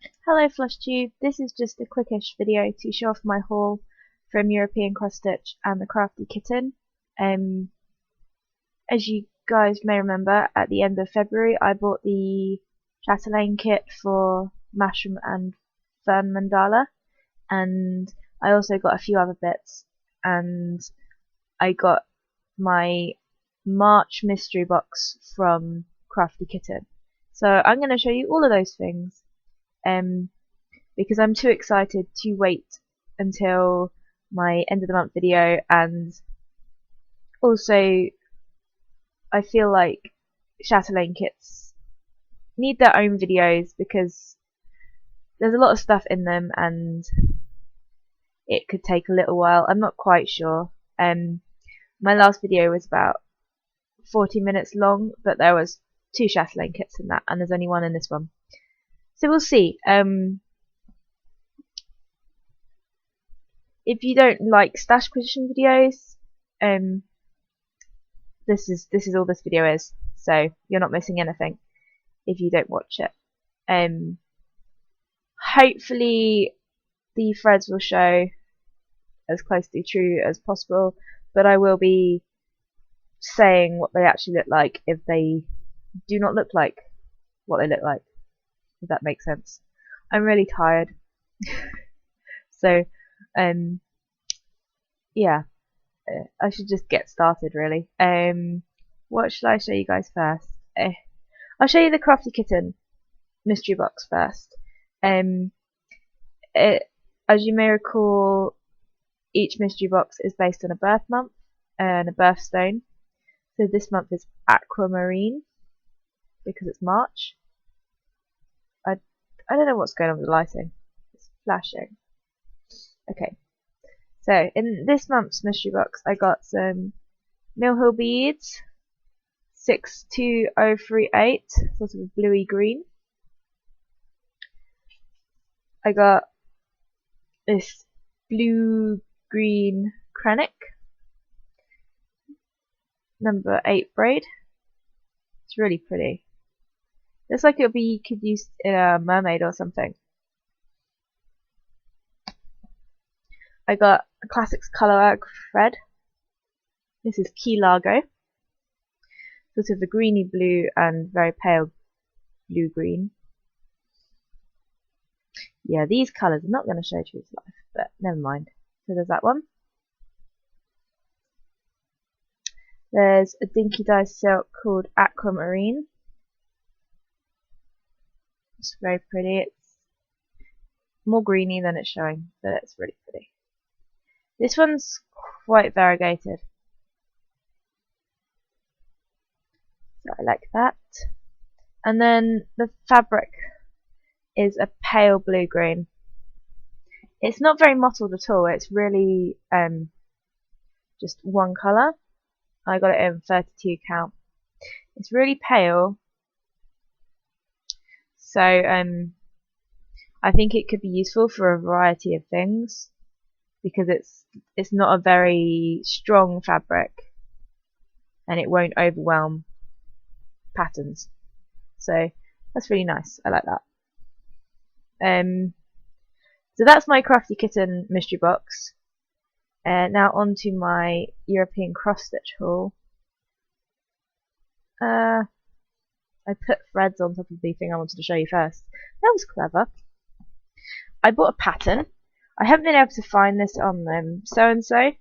Hello FlushTube, this is just a quickish video to show off my haul from European Cross-Stitch and the Crafty Kitten. Um, as you guys may remember, at the end of February I bought the chatelaine kit for Mushroom and Fern Mandala, and I also got a few other bits, and I got my March mystery box from Crafty Kitten. So I'm going to show you all of those things. Because I'm too excited to wait until my end of the month video, and also I feel like chatelaine kits need their own videos because there's a lot of stuff in them and it could take a little while. I'm not quite sure. My last video was about 40 minutes long, but there was 2 chatelaine kits in that, and there's only one in this one. So we'll see. If you don't like stash position videos, this is all this video is. So you're not missing anything if you don't watch it. Hopefully the threads will show as close to true as possible, but I will be saying what they actually look like if they do not look like what they look like, if that makes sense. I'm really tired. So yeah, I should just get started really. What should I show you guys first? I'll show you the Crafty Kitten mystery box first. As you may recall, each mystery box is based on a birth month and a birthstone. So this month is aquamarine because it's March. I don't know what's going on with the lighting. It's flashing. Okay. So in this month's mystery box, I got some Mill beads, 62038, sort of a bluey green. I got this blue-green Krennic, number 8 braid. It's really pretty. Looks like it could use in a mermaid or something. I got a Classics Colourwork thread. This is Key Largo, sort of a greeny blue and very pale blue-green. Yeah, these colours are not going to show true to life, but never mind. So there's that one. There's a Dinky Dye silk called Aquamarine. It's very pretty. It's more greeny than it's showing, but it's really pretty. This one's quite variegated, so I like that. And then the fabric is a pale blue-green. It's not very mottled at all. It's really just one colour. I got it in 32 count. It's really pale, so I think it could be useful for a variety of things because it's not a very strong fabric and it won't overwhelm patterns. So that's really nice. I like that. So that's my Crafty Kitten mystery box. Now on to my European cross-stitch haul. I put threads on top of the thing I wanted to show you first. That was clever. I bought a pattern. I haven't been able to find this on so-and-so,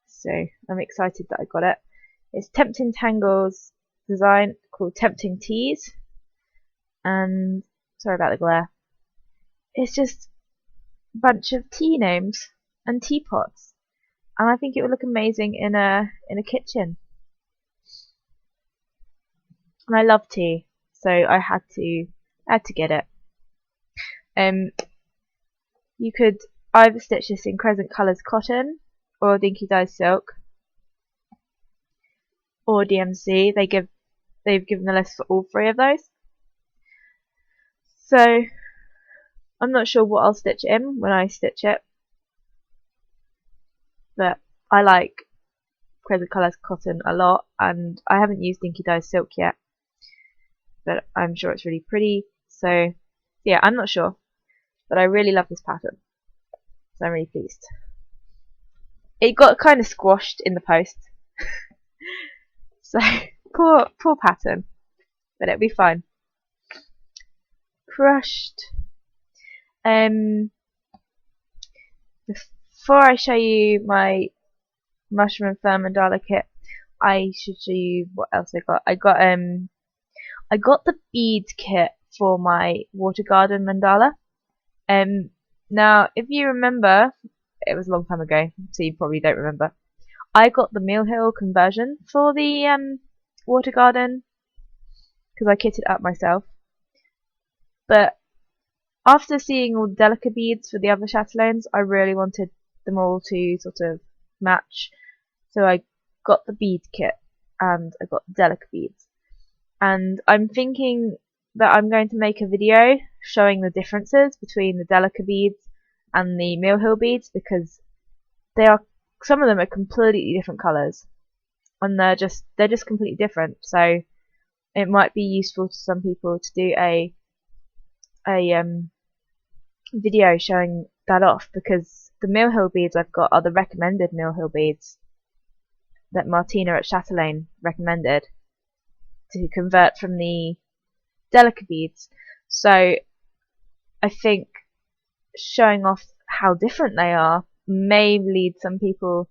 so I'm excited that I got it. It's Tempting Tangles design called Tempting Teas, and sorry about the glare. It's just a bunch of tea gnomes and teapots, and I think it would look amazing in a kitchen. And I love tea, so I had to get it. You could either stitch this in Crescent Colours cotton, or Dinky Dye silk, or DMC. They've given the list for all 3 of those. So I'm not sure what I'll stitch it in when I stitch it, but I like Crescent Colours cotton a lot, and I haven't used Dinky Dye silk yet, but I'm sure it's really pretty. So Yeah, I'm not sure, but I really love this pattern, so I'm really pleased. It got kind of squashed in the post, so poor pattern, but it'll be fine. Crushed. Before I show you my mushroom and fern mandala kit, I should show you what else I got. I got the bead kit for my water garden mandala. Now if you remember, it was a long time ago, so you probably don't remember. I got the Mill conversion for the water garden because I kitted up myself. But after seeing all the Delica beads for the other chatelaines, I really wanted them all to sort of match. So I got the bead kit and I got the Delica beads. And I'm thinking that I'm going to make a video showing the differences between the Delica beads and the Mill beads, because some of them are completely different colours and they're just completely different. So it might be useful to some people to do a video showing that off, because the Mill beads I've got are the recommended Mill beads that Martina at Chatelaine recommended to convert from the Delica beads. So I think showing off how different they are may lead some people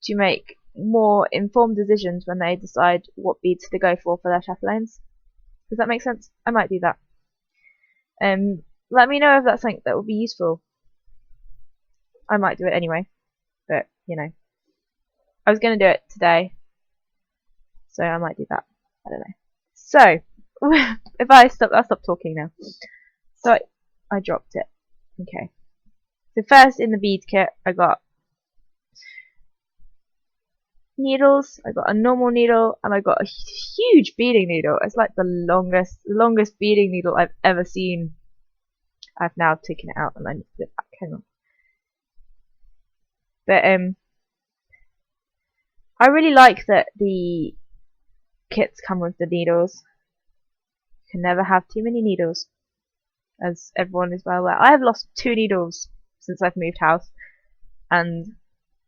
to make more informed decisions when they decide what beads to go for their chatelaines. Does that make sense? I might do that. Let me know if that's something that would be useful. I might do it anyway, but you know, I was going to do it today, so I might do that. I don't know. So if I'll stop talking now. So I dropped it. Okay. So first in the bead kit, I got needles. I got a normal needle, and I got a huge beading needle. It's like the longest beading needle I've ever seen. I've now taken it out and I need to put it back. Hang on. But I really like that the kits come with the needles. You can never have too many needles, as everyone is well aware. I have lost 2 needles since I've moved house, and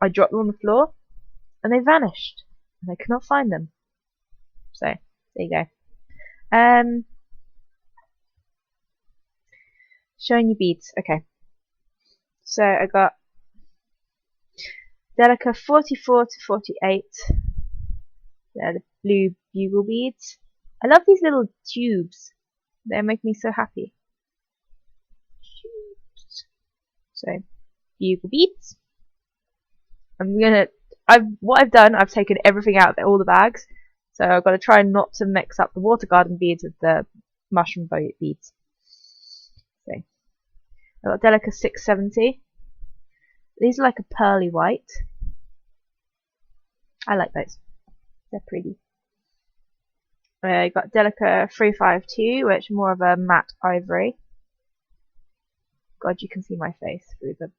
I dropped them on the floor and they vanished and I cannot find them. So there you go. Showing you beads. Okay. So I got Delica 44 to 48. They're the blue bugle beads. I love these little tubes. They make me so happy. Tubes. So bugle beads. What I've done, I've taken everything out of all the bags. So I've got to try not to mix up the water garden beads with the mushroom beads. So I've got Delica 670. These are like a pearly white. I like those. They're pretty. I got Delica 352, which is more of a matte ivory. God, you can see my face through the.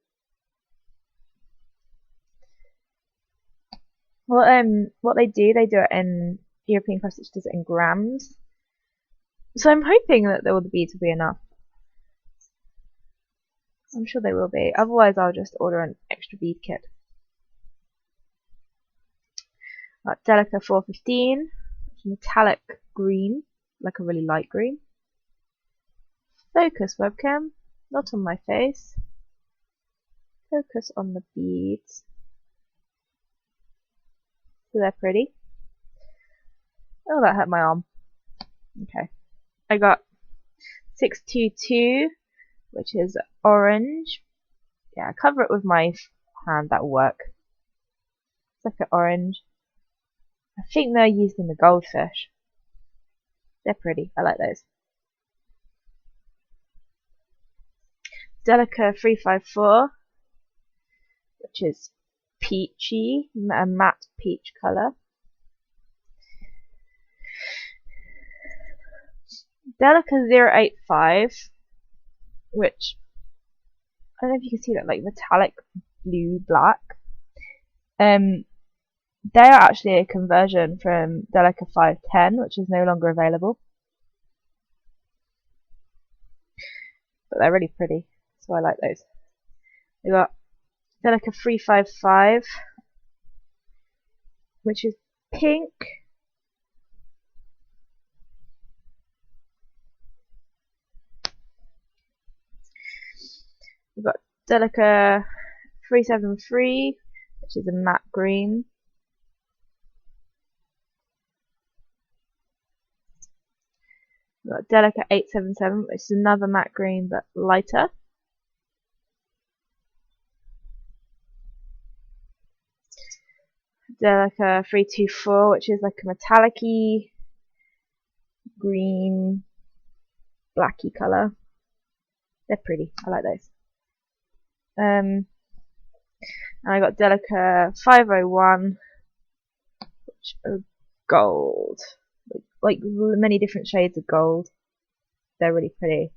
What they do it in European Cross-Stitch does it in grams. So I'm hoping that all the beads will be enough. I'm sure they will be. Otherwise, I'll just order an extra bead kit. Got Delica 415, which is metallic green, like a really light green. Focus webcam, not on my face. Focus on the beads. So they're pretty. Oh, that hurt my arm. Okay. I got 622, which is orange. Yeah, cover it with my hand, that'll work. It's like an orange. I think they're used in the goldfish. They're pretty. I like those. Delica 354, which is peachy, a matte peach colour. Delica 085, which I don't know if you can see that, like metallic blue black. They are actually a conversion from Delica 510, which is no longer available. but they're really pretty, so I like those. We got Delica 355, which is pink. We've got Delica 373, which is a matte green. We've got Delica 877, which is another matte green but lighter. Delica 324, which is like a metallic-y green, blacky colour. They're pretty. I like those. And I got Delica 501, which are gold, like many different shades of gold. They're really pretty.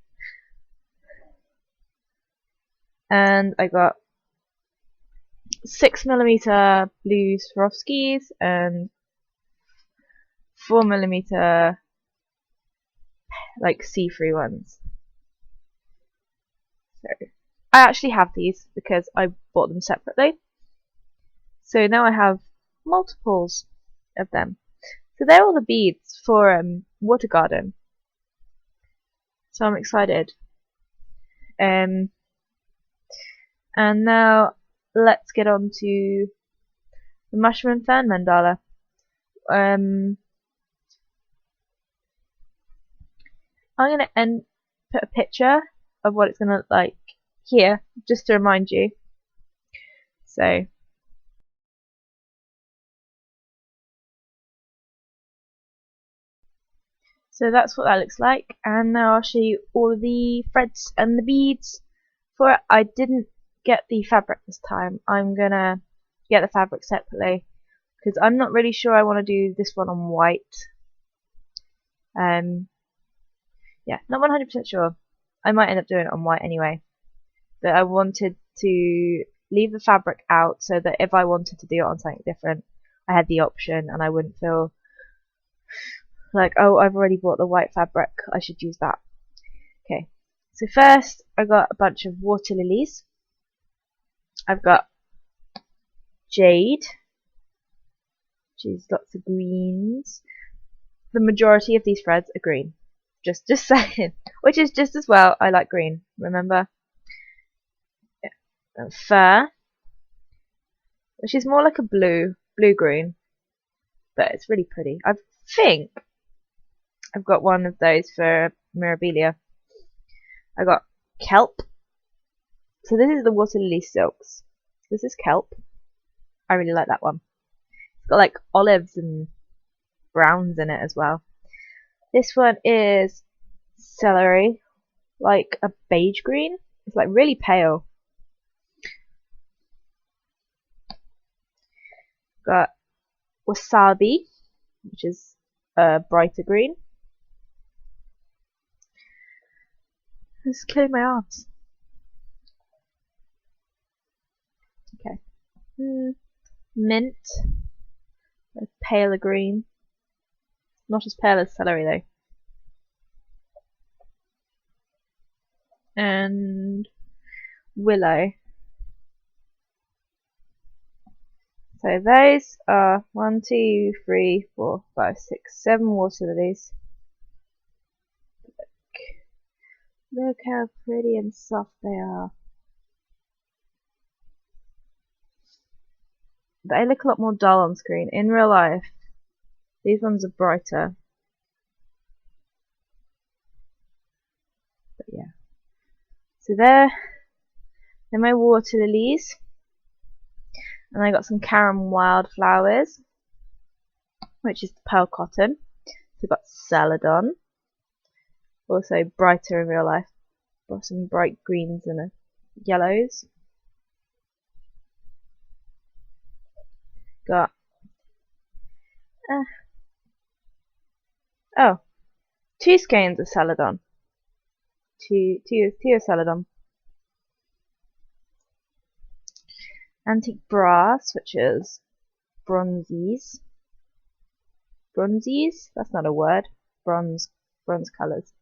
And I got 6mm blue Swarovskis and 4mm like see-through ones. So I actually have these because I bought them separately. So now I have multiples of them. So they're all the beads for Water Garden. So I'm excited. And now let's get on to the Mushroom and Fern mandala. I'm gonna put a picture of what it's gonna look like here, just to remind you. So that's what that looks like, and now I'll show you all of the threads and the beads for it. I didn't get the fabric this time. I'm gonna get the fabric separately because I'm not really sure I want to do this one on white. Yeah, not 100% sure. I might end up doing it on white anyway, but I wanted to leave the fabric out so that if I wanted to do it on something different, I had the option and I wouldn't feel like, oh, I've already bought the white fabric, I should use that. Okay, so first I got a bunch of water lilies. I've got jade, which is lots of greens. The majority of these threads are green. Just saying. Which is just as well, I like green, remember? Yeah. And fur, which is more like a blue-green. But it's really pretty. I think I've got one of those for Mirabilia. I got kelp. So this is the water lily silks. This is kelp. I really like that one. It's got like olives and browns in it as well. This one is celery, like a beige green. It's like really pale. Got wasabi, which is a brighter green. It's killing my arms. Okay. Mint, a paler green. Not as pale as celery though. And willow. So those are 1, 2, 3, 4, 5, 6, 7 water lilies. Look how pretty and soft they are. They look a lot more dull on screen. In real life, these ones are brighter. But yeah. So they're my water lilies. And I got some Caram wildflowers, which is the pearl cotton. So we've got celadon. Also brighter in real life. Got some bright greens and yellows. Got two skeins of celadon. Two of celadon. Antique brass, which is bronzies. Bronzies? That's not a word. Bronze colours.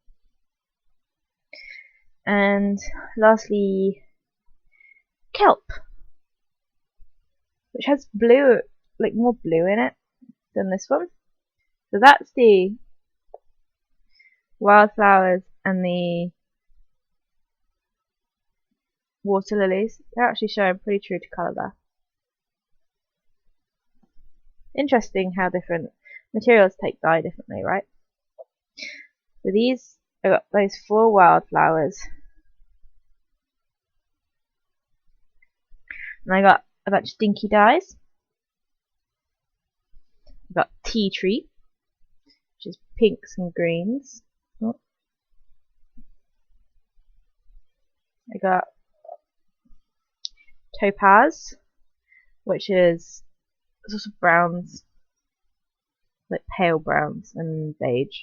And lastly, kelp, which has blue, like more blue in it than this one. So that's the wildflowers and the water lilies. They're actually showing pretty true to colour there. Interesting how different materials take dye differently, right? So these, I got those 4 wildflowers. And I got a bunch of dinky dyes. I got tea tree, which is pinks and greens. Oh. I got topaz, which is sort of browns, like pale browns and beige.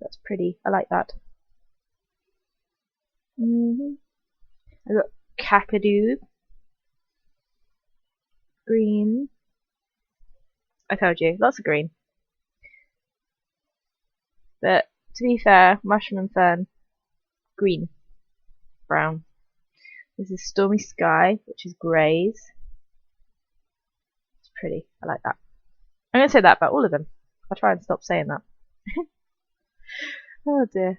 That's pretty. I like that. I got kakadu, green. I told you, lots of green. But to be fair, mushroom and fern, green, brown. This is stormy sky, which is greys. It's pretty. I like that. I'm going to say that about all of them. I'll try and stop saying that. Oh dear.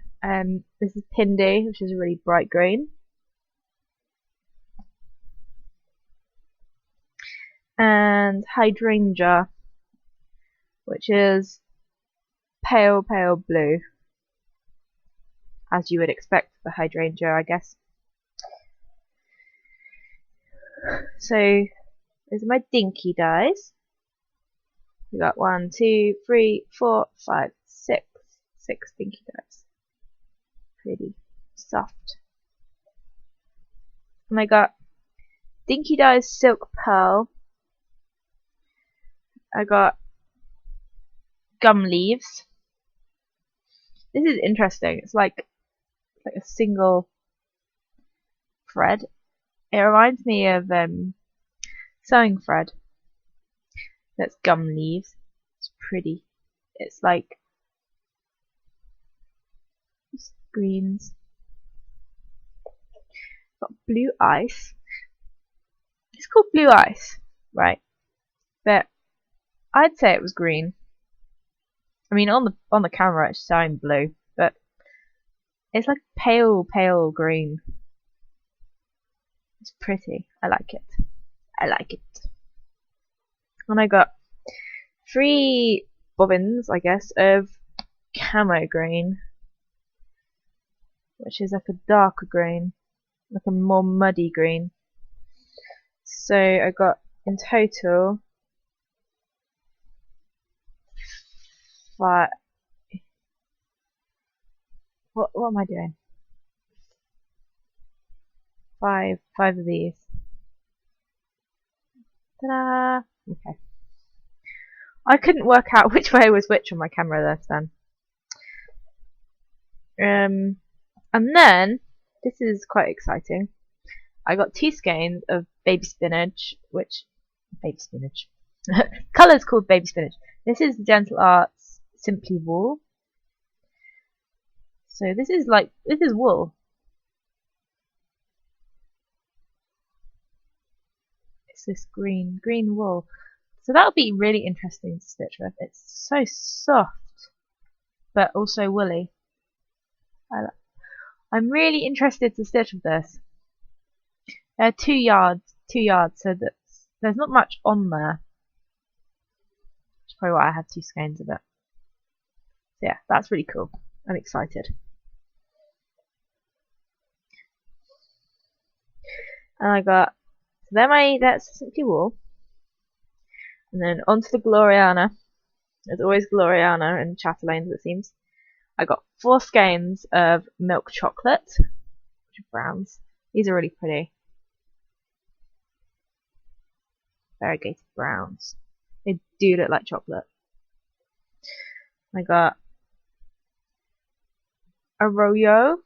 This is Pindi, which is a really bright green. And Hydrangea, which is pale blue. As you would expect for hydrangea, I guess. So, those are my dinky dyes. We got 1, 2, 3, 4, 5, 6. 6 dinky dyes. Pretty soft. And I got dinky dyes silk pearl. I got gum leaves. This is interesting. It's like a single thread. It reminds me of sewing thread. That's gum leaves. It's pretty. It's like greens. Got blue ice. It's called blue ice, right? But I'd say it was green. I mean, on the camera it's showing blue, but it's like pale green. It's pretty. I like it. I like it. And I got 3 bobbins, I guess, of camo green, which is like a darker green, like a more muddy green. So I got in total 5. What am I doing? 5 of these. Ta-da! Okay. I couldn't work out which way was which on my camera this then. And then this is quite exciting. I got 2 skeins of baby spinach, colours called baby spinach. This is Gentle Arts Simply Wool. So this is wool. It's this green wool. So that'll be really interesting to stitch with. It's so soft, but also woolly. I'm really interested to stitch with this. They're 2 yards, so there's not much on there. That's probably why I have 2 skeins of it. So yeah, that's really cool. I'm excited. And I got, so that's Simply Wool. And then onto the Gloriana. There's always Gloriana and Chatelaines, it seems. I got 4 skeins of milk chocolate, which are browns. These are really pretty. Variegated browns. They do look like chocolate. I got Arroyo.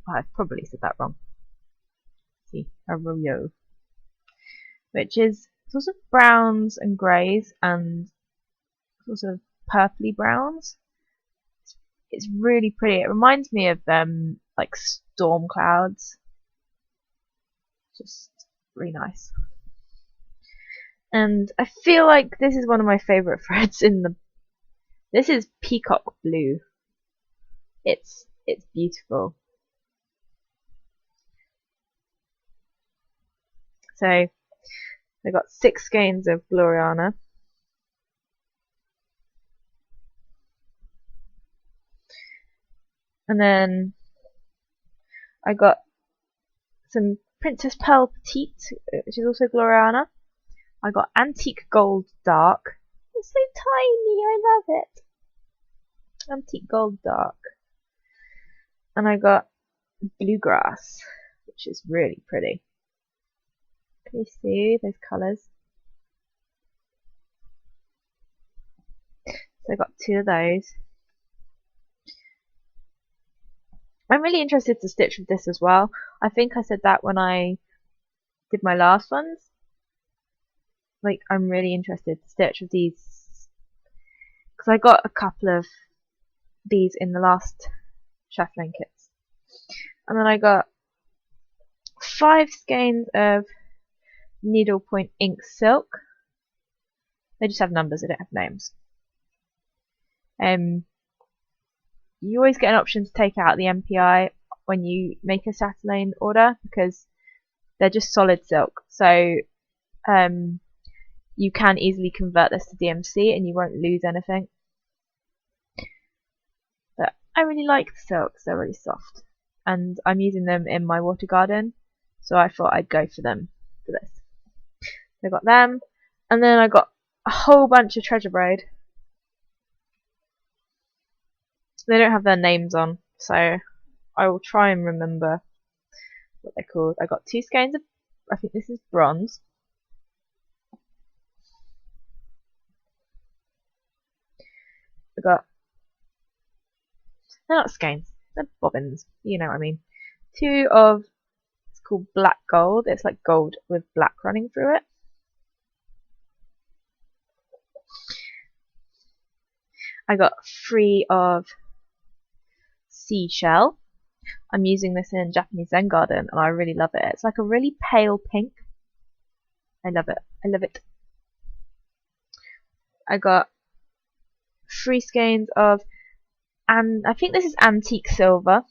I probably said that wrong. See, Arroyo, which is sort of browns and greys and sort of purpley browns. It's really pretty. It reminds me of like storm clouds. Just really nice. And I feel like this is one of my favourite threads in the. This is peacock blue. It's beautiful. So I got 6 skeins of Gloriana. And then I got some Princess Pearl Petite, which is also Gloriana. I got Antique Gold Dark. It's so tiny, I love it. Antique Gold Dark. And I got Bluegrass, which is really pretty. Can you see those colours? So I got 2 of those. I'm really interested to stitch with this as well. I think I said that when I did my last ones. Like, I'm really interested to stitch with these because I got a couple of these in the last shuffling kits. And then I got 5 skeins of needlepoint ink silk. They just have numbers, they don't have names. You always get an option to take out the MPI when you make a Chatelaine order because they're just solid silk. So you can easily convert this to DMC and you won't lose anything. But I really like the silks, they're really soft. And I'm using them in my water garden, so I thought I'd go for them for this. So I got them, and then I got a whole bunch of Treasure Braid. They don't have their names on, so I will try and remember what they're called. I got 2 skeins of, I think this is bronze. I got, they're not skeins, they're bobbins, you know what I mean. 2 of, it's called black gold, it's like gold with black running through it. I got 3 of seashell. I'm using this in Japanese Zen Garden and I really love it. It's like a really pale pink. I love it. I love it. I got 3 skeins of, and I think this is antique silver.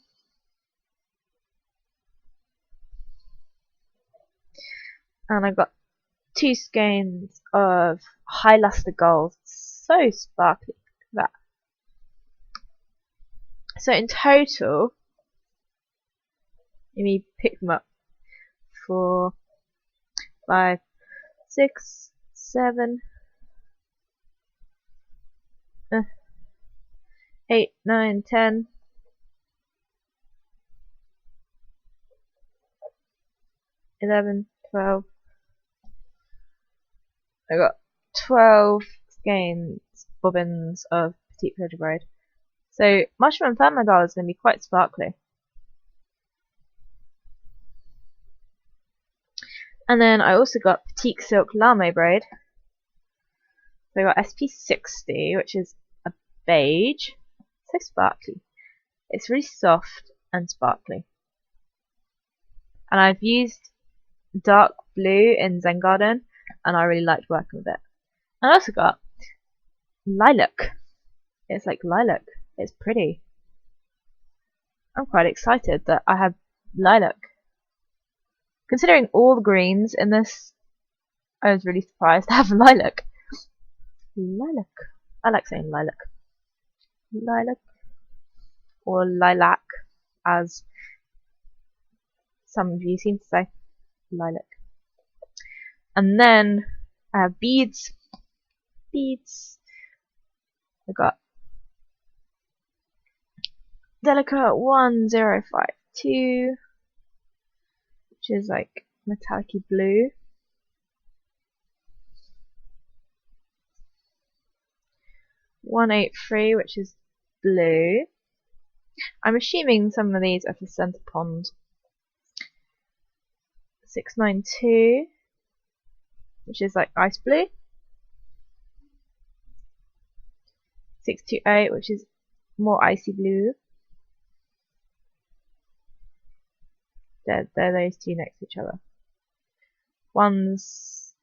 And I got 2 skeins of high luster gold. So sparkly. Look at that. So in total, let me pick them up. 4, 5, 6, 7, 8, 9, 10, 11, 12. I got 12 skeins, bobbins of Petite Treasure Braid. So Mushroom and Fern Mandala is going to be quite sparkly. And then I also got Petite Silk Lame Braid. So I got SP60, which is a beige. So sparkly. It's really soft and sparkly. And I've used dark blue in Zen Garden, and I really liked working with it. And I also got lilac. It's like lilac. It's pretty. I'm quite excited that I have lilac. Considering all the greens in this, I was really surprised to have lilac. Lilac. I like saying lilac. Lilac. Or lilac, as some of you seem to say. Lilac. And then I have beads. Beads. I got Delica 1052, which is like metallic blue. 183, which is blue. I'm assuming some of these are for Centre Pond. 692, which is like ice blue. 628, which is more icy blue. They're those two next to each other. One's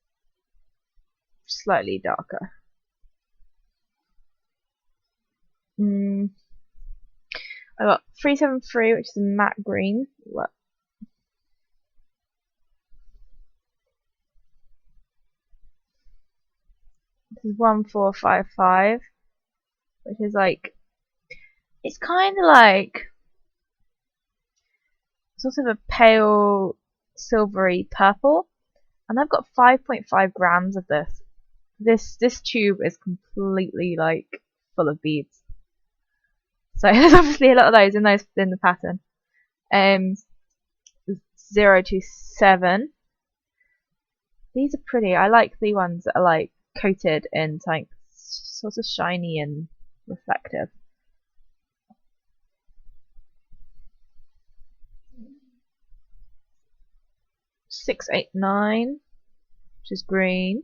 slightly darker. I got 373, which is a matte green. What? This is 1455, which is like, it's kind of like sort of a pale silvery purple, and I've got 5.5 grams of this. This tube is completely like full of beads. So there's obviously a lot of those in the pattern. 027. These are pretty. I like the ones that are like coated in something sort of shiny and reflective. $689, which is green.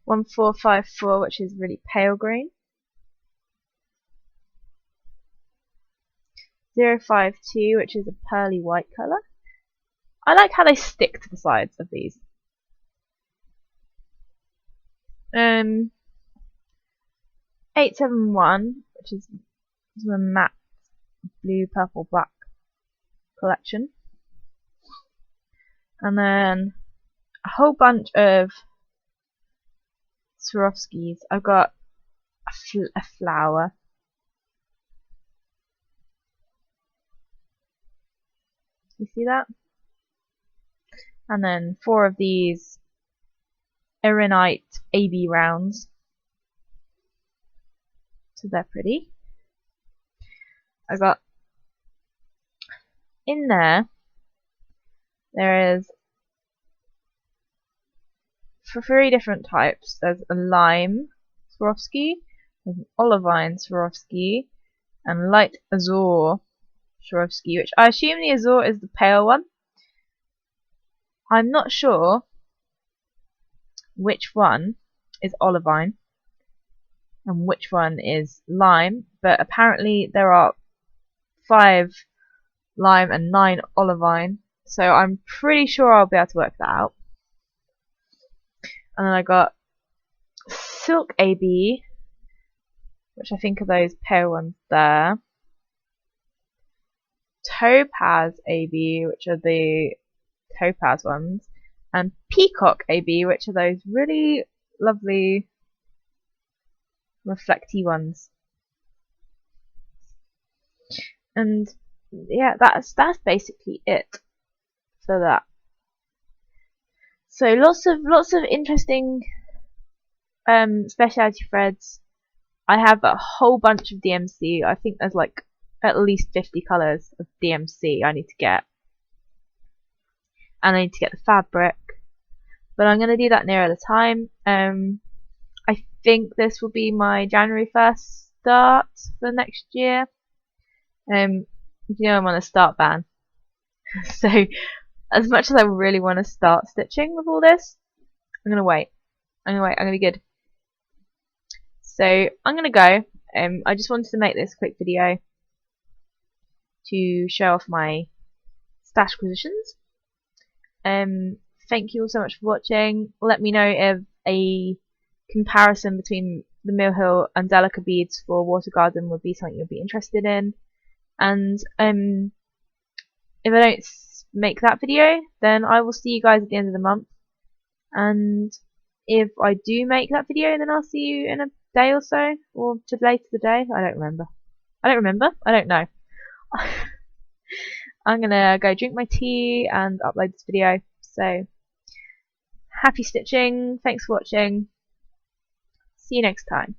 1454, which is really pale green. 052, which is a pearly white colour. I like how they stick to the sides of these. 871, which is a matte blue, purple, black collection. And then a whole bunch of Swarovskis. I've got a flower. You see that? And then 4 of these Ironite AB rounds. So they're pretty. I got in there is for 3 different types. There's a lime Swarovski, there's an olivine Swarovski, and light azure Swarovski, which I assume the azure is the pale one. I'm not sure which one is olivine and which one is lime, but apparently there are 5 lime and 9 olivine, so I'm pretty sure I'll be able to work that out. And then I got silk AB, which I think are those pale ones there. Topaz AB, which are the topaz ones, and peacock AB, which are those really lovely reflecty ones. And yeah, that's basically it for that. So lots of interesting specialty threads. I have a whole bunch of DMC. I think there's like at least 50 colours of DMC I need to get. And I need to get the fabric. But I'm going to do that nearer the time. I think this will be my January 1st start for next year. You know I'm on a start ban. So as much as I really want to start stitching with all this, I'm going to wait. I'm going to be good. So I'm going to go. I just wanted to make this quick video to show off my stash acquisitions. Thank you all so much for watching. Let me know if a comparison between the Mill Hill and Delica beads for Water Garden would be something you'd be interested in. And if I don't make that video, then I will see you guys at the end of the month. And if I do make that video, then I'll see you in a day or so, or to later the day. I don't remember. I don't know. I'm gonna go drink my tea and upload this video. So happy stitching. Thanks for watching. See you next time.